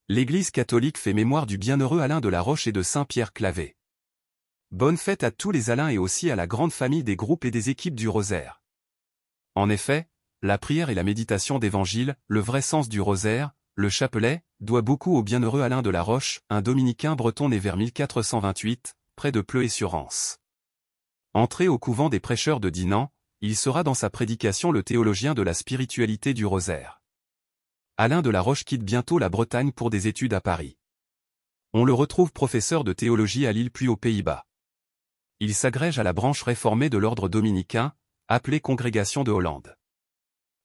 L'Église catholique fait mémoire du bienheureux Alain de la Roche et de Saint-Pierre Clavet. Bonne fête à tous les Alains et aussi à la grande famille des groupes et des équipes du Rosaire. En effet, la prière et la méditation d'Évangile, le vrai sens du Rosaire, le chapelet, doit beaucoup au bienheureux Alain de la Roche, un dominicain breton né vers 1428, près de Pleuay-sur-Rance. Entré au couvent des prêcheurs de Dinan, il sera dans sa prédication le théologien de la spiritualité du Rosaire. Alain de la Roche quitte bientôt la Bretagne pour des études à Paris. On le retrouve professeur de théologie à Lille puis aux Pays-Bas. Il s'agrège à la branche réformée de l'ordre dominicain, appelée Congrégation de Hollande.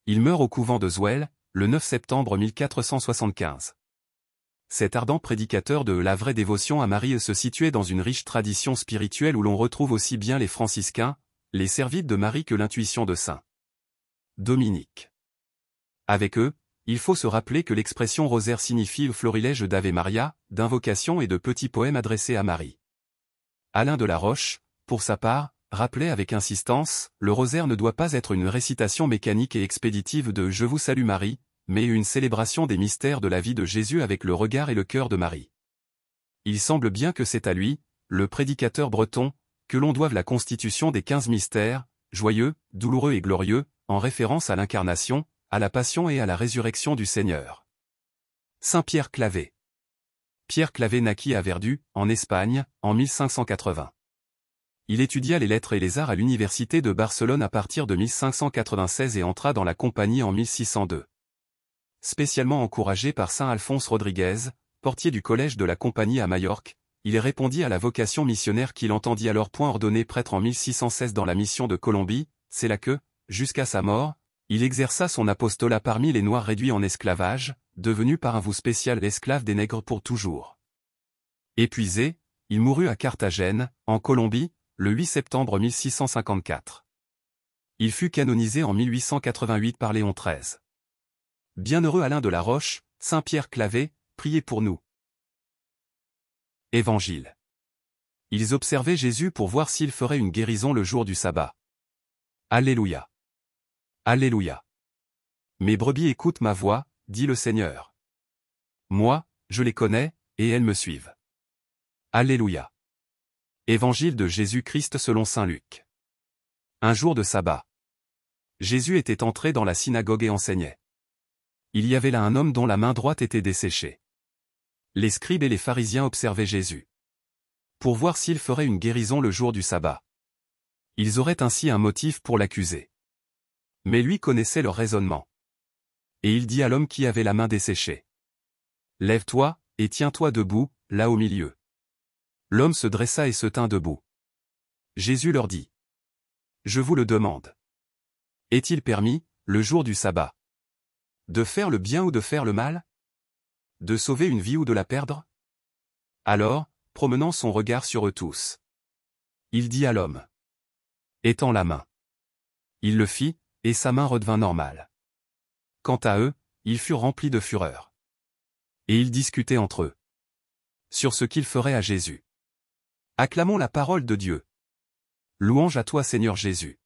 Il meurt au couvent de Zouel, le 9 septembre 1475. Cet ardent prédicateur de la vraie dévotion à Marie se situait dans une riche tradition spirituelle où l'on retrouve aussi bien les franciscains, les servites de Marie que l'intuition de Saint Dominique. Avec eux, il faut se rappeler que l'expression rosaire signifie florilège d'Ave Maria, d'invocations et de petits poèmes adressés à Marie. Alain de la Roche, pour sa part, rappelait avec insistance, le rosaire ne doit pas être une récitation mécanique et expéditive de « Je vous salue Marie », mais une célébration des mystères de la vie de Jésus avec le regard et le cœur de Marie. Il semble bien que c'est à lui, le prédicateur breton, que l'on doive la constitution des 15 mystères, joyeux, douloureux et glorieux, en référence à l'incarnation, à la passion et à la résurrection du Seigneur. Saint-Pierre Clavet. Pierre Clavet naquit à Verdú, en Espagne, en 1580. Il étudia les lettres et les arts à l'université de Barcelone à partir de 1596 et entra dans la compagnie en 1602. Spécialement encouragé par saint Alphonse Rodriguez, portier du collège de la compagnie à Majorque, il répondit à la vocation missionnaire qu'il entendit alors point ordonné prêtre en 1616 dans la mission de Colombie, c'est là que, jusqu'à sa mort, il exerça son apostolat parmi les Noirs réduits en esclavage, devenus par un voeu spécial l'esclave des nègres pour toujours. Épuisé, il mourut à Carthagène, en Colombie, le 8 septembre 1654. Il fut canonisé en 1888 par Léon XIII. Bienheureux Alain de la Roche, Saint-Pierre Clavet, priez pour nous. Évangile. Ils observaient Jésus pour voir s'il ferait une guérison le jour du sabbat. Alléluia. Alléluia. Mes brebis écoutent ma voix, dit le Seigneur. Moi, je les connais, et elles me suivent. Alléluia. Évangile de Jésus-Christ selon saint Luc. Un jour de sabbat. Jésus était entré dans la synagogue et enseignait. Il y avait là un homme dont la main droite était desséchée. Les scribes et les pharisiens observaient Jésus. Pour voir s'il ferait une guérison le jour du sabbat. Ils auraient ainsi un motif pour l'accuser. Mais lui connaissait leur raisonnement. Et il dit à l'homme qui avait la main desséchée. Lève-toi, et tiens-toi debout, là au milieu. L'homme se dressa et se tint debout. Jésus leur dit. Je vous le demande. Est-il permis, le jour du sabbat, de faire le bien ou de faire le mal? De sauver une vie ou de la perdre? Alors, promenant son regard sur eux tous, il dit à l'homme. Étends la main. Il le fit, et sa main redevint normale. Quant à eux, ils furent remplis de fureur. Et ils discutaient entre eux sur ce qu'ils feraient à Jésus. Acclamons la parole de Dieu. Louange à toi Seigneur Jésus.